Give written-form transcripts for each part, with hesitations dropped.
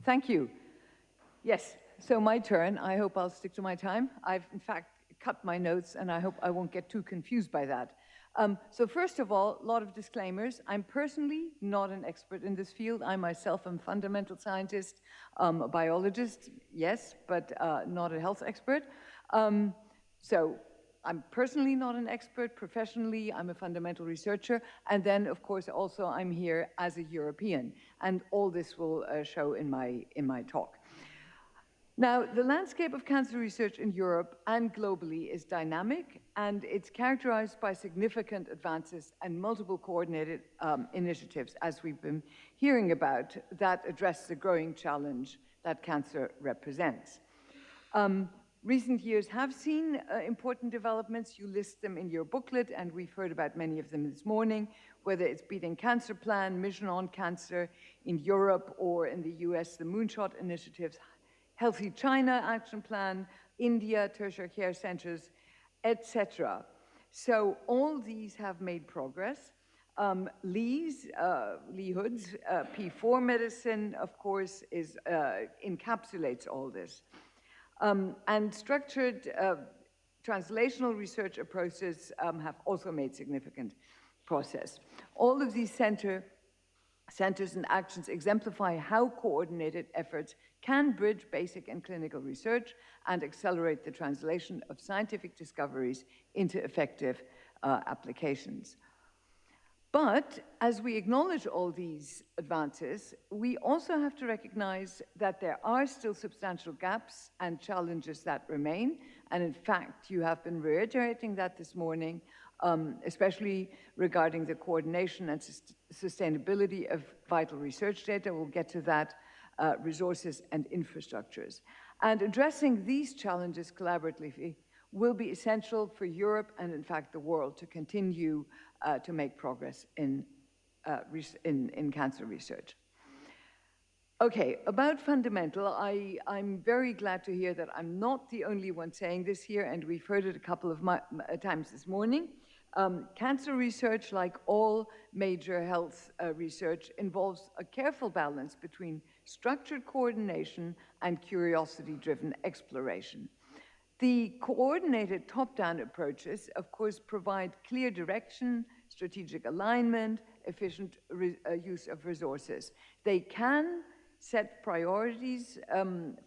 Thank you. Yes, so my turn. I hope I'll stick to my time. I've, in fact, cut my notes, and I hope I won't get too confused by that. So first of all, a lot of disclaimers. I'm personally not an expert in this field. I myself am a fundamental scientist, a biologist, yes, but not a health expert. So I'm personally not an expert. Professionally, I'm a fundamental researcher. And then, of course, also I'm here as a European. And all this will show in my talk. Now, the landscape of cancer research in Europe and globally is dynamic, and it's characterized by significant advances and multiple coordinated initiatives, as we've been hearing about, that address the growing challenge that cancer represents. Recent years have seen important developments. You list them in your booklet, and we've heard about many of them this morning, whether it's Beating Cancer Plan, Mission on Cancer in Europe, or in the US, the Moonshot initiatives, Healthy China Action Plan, India, tertiary care centers, etc. So all these have made progress. Lee Hood's P4 medicine, of course, encapsulates all this. And structured translational research approaches have also made significant progress. All of these centers and actions exemplify how coordinated efforts can bridge basic and clinical research and accelerate the translation of scientific discoveries into effective applications. But as we acknowledge all these advances, we also have to recognize that there are still substantial gaps and challenges that remain. And in fact, you have been reiterating that this morning, especially regarding the coordination and sustainability of vital research data. We'll get to that, resources and infrastructures. And addressing these challenges collaboratively will be essential for Europe and, in fact, the world to continue to make progress in cancer research. Okay, about fundamental, I'm very glad to hear that I'm not the only one saying this here, and we've heard it a couple of times this morning. Cancer research, like all major health research, involves a careful balance between structured coordination and curiosity-driven exploration. The coordinated top-down approaches, of course, provide clear direction, strategic alignment, efficient use of resources. They can set priorities,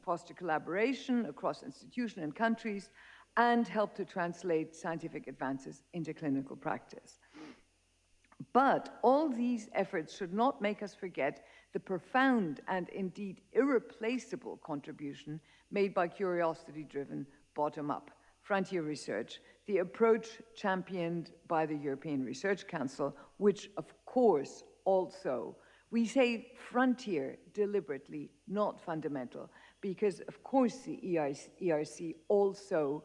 foster collaboration across institutions and countries, and help to translate scientific advances into clinical practice. But all these efforts should not make us forget the profound and indeed irreplaceable contribution made by curiosity-driven bottom-up frontier research, the approach championed by the European Research Council, which of course also, we say frontier deliberately, not fundamental, because of course the ERC also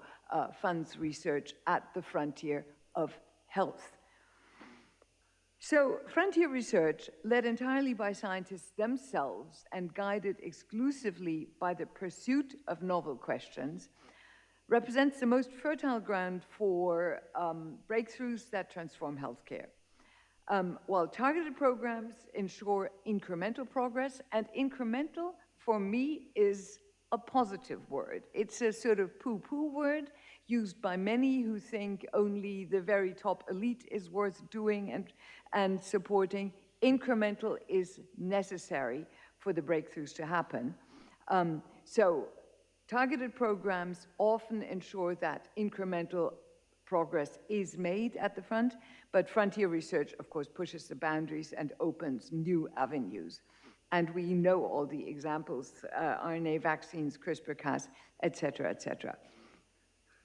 funds research at the frontier of health. So frontier research, led entirely by scientists themselves and guided exclusively by the pursuit of novel questions, represents the most fertile ground for breakthroughs that transform healthcare. While targeted programs ensure incremental progress, and incremental for me is a positive word. It's a sort of poo-poo word used by many who think only the very top elite is worth doing and supporting. Incremental is necessary for the breakthroughs to happen. So targeted programs often ensure that incremental progress is made at the front, but frontier research, of course, pushes the boundaries and opens new avenues. And we know all the examples, RNA vaccines, CRISPR-Cas, et cetera, et cetera.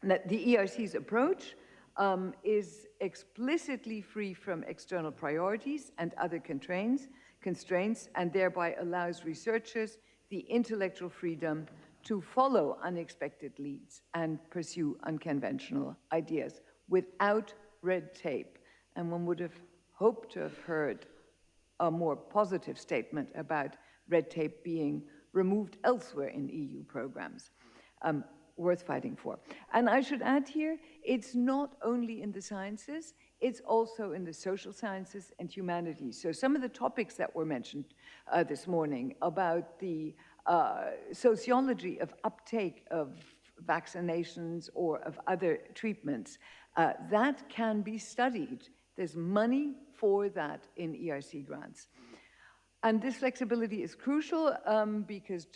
Now, the ERC's approach is explicitly free from external priorities and other constraints, and thereby allows researchers the intellectual freedom to follow unexpected leads and pursue unconventional ideas without red tape. And one would have hoped to have heard a more positive statement about red tape being removed elsewhere in EU programs. Worth fighting for. And I should add here, it's not only in the sciences, it's also in the social sciences and humanities. So some of the topics that were mentioned this morning about the sociology of uptake of vaccinations or of other treatments, that can be studied. There's money for that in ERC grants. And this flexibility is crucial because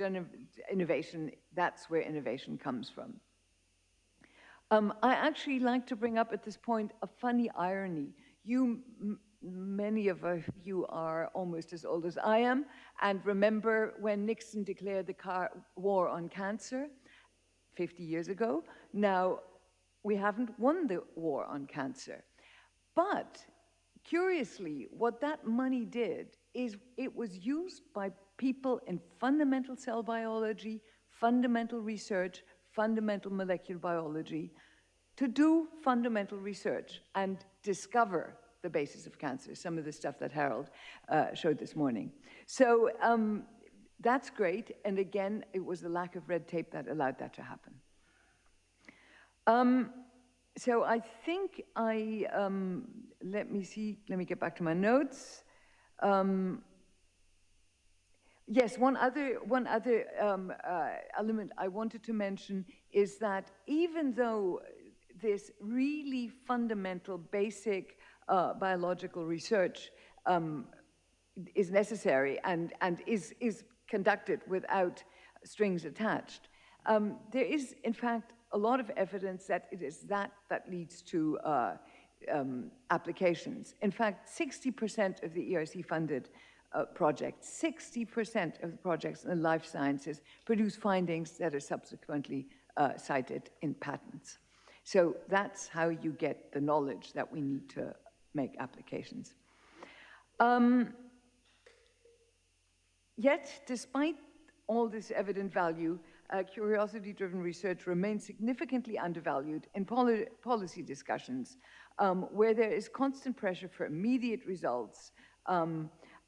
innovation, that's where innovation comes from. I actually like to bring up at this point a funny irony. Many of you are almost as old as I am, and remember when Nixon declared the war on cancer 50 years ago. Now, we haven't won the war on cancer. But curiously, what that money did is it was used by people in fundamental cell biology, fundamental research, fundamental molecular biology, to do fundamental research and discover the basis of cancer, some of the stuff that Harold showed this morning. So that's great, and again, it was the lack of red tape that allowed that to happen. So I think let me get back to my notes. Yes, one other element I wanted to mention is that even though this really fundamental, basic biological research is necessary and is conducted without strings attached, there is, in fact, a lot of evidence that it is that leads to applications. In fact, 60% of the ERC-funded projects, 60% of the projects in the life sciences produce findings that are subsequently cited in patents. So that's how you get the knowledge that we need to make applications. Yet, despite all this evident value, curiosity-driven research remains significantly undervalued in policy discussions where there is constant pressure for immediate results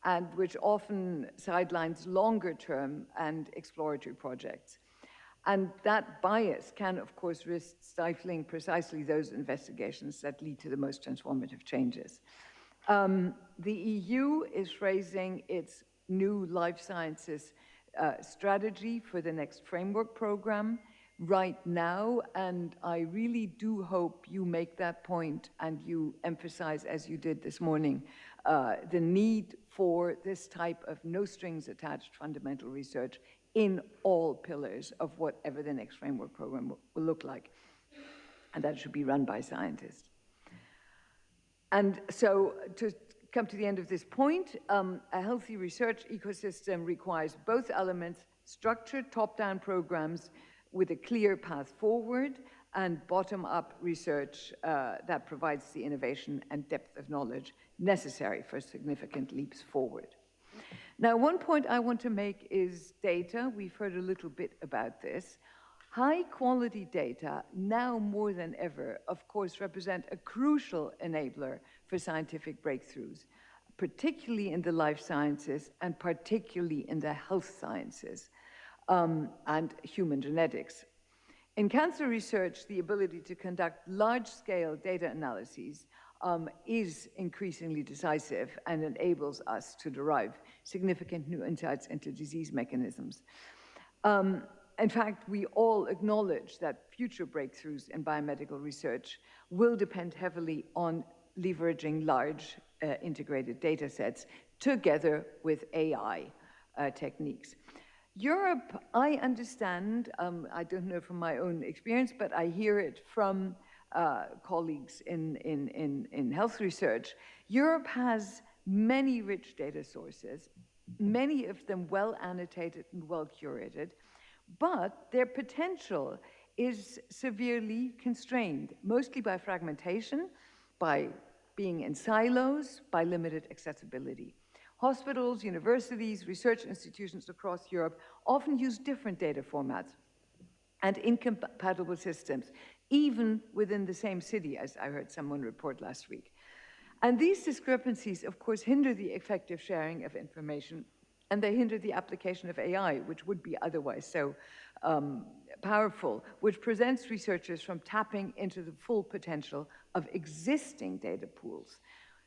and which often sidelines longer-term and exploratory projects. And that bias can, of course, risk stifling precisely those investigations that lead to the most transformative changes. The EU is phrasing its new life sciences strategy for the next framework program right now, and I really do hope you make that point and you emphasize, as you did this morning, the need for this type of no-strings-attached fundamental research in all pillars of whatever the next framework program will look like, and that should be run by scientists. And so to come to the end of this point, a healthy research ecosystem requires both elements: structured top-down programs with a clear path forward and bottom-up research that provides the innovation and depth of knowledge necessary for significant leaps forward. Now, one point I want to make is data. We've heard a little bit about this. High-quality data, now more than ever, of course, represent a crucial enabler for scientific breakthroughs, particularly in the life sciences and particularly in the health sciences and human genetics. In cancer research, the ability to conduct large-scale data analyses is increasingly decisive and enables us to derive significant new insights into disease mechanisms. In fact, we all acknowledge that future breakthroughs in biomedical research will depend heavily on leveraging large integrated data sets together with AI techniques. Europe, I understand, I don't know from my own experience, but I hear it from colleagues in health research. Europe has many rich data sources, many of them well annotated and well curated, but their potential is severely constrained, mostly by fragmentation, by being in silos, by limited accessibility. Hospitals, universities, research institutions across Europe often use different data formats and incompatible systems, even within the same city, as I heard someone report last week. And these discrepancies, of course, hinder the effective sharing of information, and they hinder the application of AI, which would be otherwise so powerful, which prevents researchers from tapping into the full potential of existing data pools.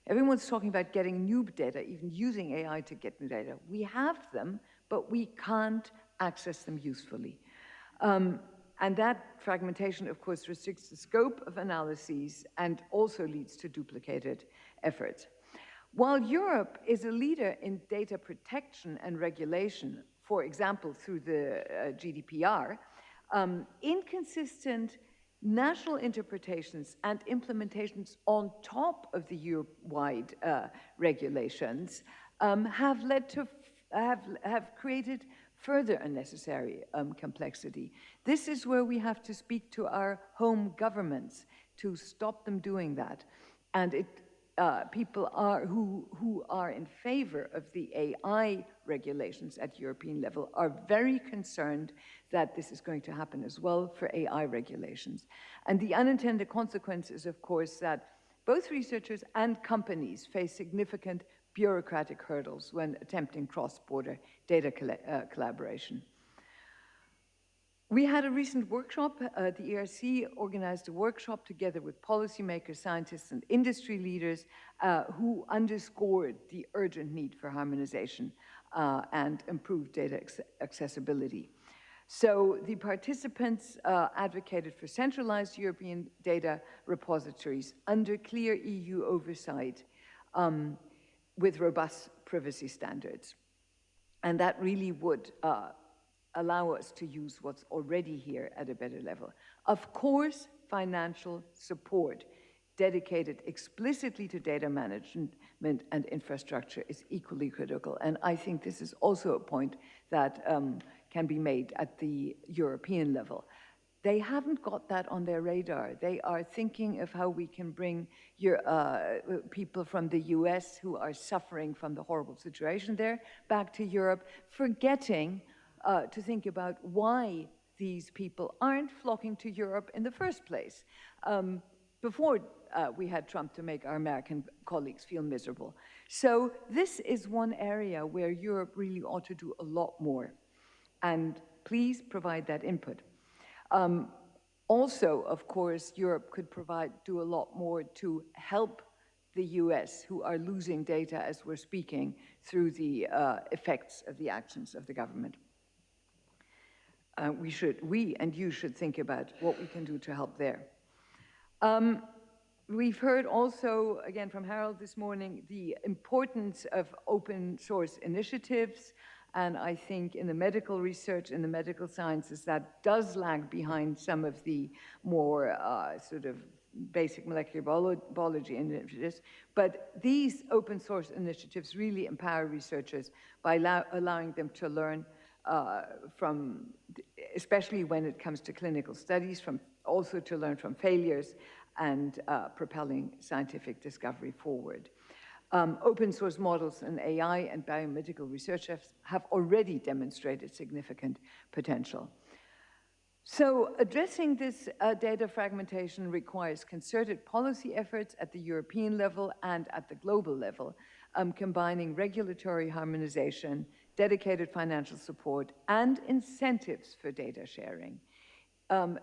Everyone's talking about getting new data, even using AI to get new data. We have them, but we can't access them usefully. And that fragmentation, of course, restricts the scope of analyses and also leads to duplicated efforts. While Europe is a leader in data protection and regulation, for example, through the GDPR, inconsistent national interpretations and implementations on top of the Europe-wide regulations have created further unnecessary complexity. This is where we have to speak to our home governments to stop them doing that. And people who are in favor of the AI regulations at European level are very concerned that this is going to happen as well for AI regulations. And the unintended consequence is, of course, that both researchers and companies face significant bureaucratic hurdles when attempting cross-border data collaboration. We had a recent workshop. The ERC organized a workshop together with policymakers, scientists, and industry leaders who underscored the urgent need for harmonization and improved data accessibility. So the participants advocated for centralized European data repositories under clear EU oversight with robust privacy standards. And that really would allow us to use what's already here at a better level. Of course, financial support dedicated explicitly to data management and infrastructure is equally critical. And I think this is also a point that can be made at the European level. They haven't got that on their radar. They are thinking of how we can bring people from the US who are suffering from the horrible situation there back to Europe, forgetting to think about why these people aren't flocking to Europe in the first place, before we had Trump to make our American colleagues feel miserable. So this is one area where Europe really ought to do a lot more. And please provide that input. Also, of course, Europe could do a lot more to help the US, who are losing data as we're speaking, through the effects of the actions of the government. We and you should think about what we can do to help there. We've heard also, again from Harold this morning, the importance of open source initiatives. And I think in the medical research, in the medical sciences, that does lag behind some of the more sort of basic molecular biology initiatives. But these open source initiatives really empower researchers by allowing them to learn especially when it comes to clinical studies, also to learn from failures and propelling scientific discovery forward. Open source models in AI and biomedical research have already demonstrated significant potential. So addressing this data fragmentation requires concerted policy efforts at the European level and at the global level, combining regulatory harmonization, dedicated financial support, and incentives for data sharing.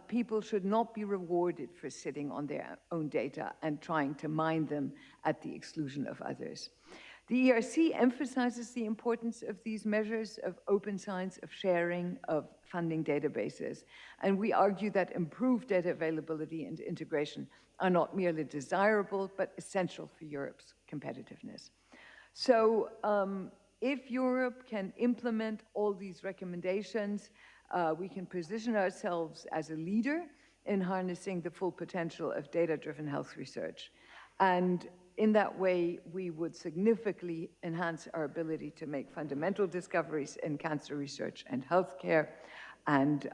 People should not be rewarded for sitting on their own data and trying to mine them at the exclusion of others. The ERC emphasizes the importance of these measures of open science, of sharing, of funding databases. And we argue that improved data availability and integration are not merely desirable, but essential for Europe's competitiveness. So if Europe can implement all these recommendations, we can position ourselves as a leader in harnessing the full potential of data-driven health research. And in that way, we would significantly enhance our ability to make fundamental discoveries in cancer research and healthcare and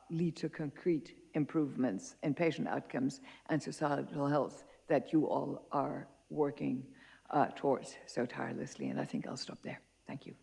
lead to concrete improvements in patient outcomes and societal health that you all are working towards so tirelessly. And I think I'll stop there. Thank you.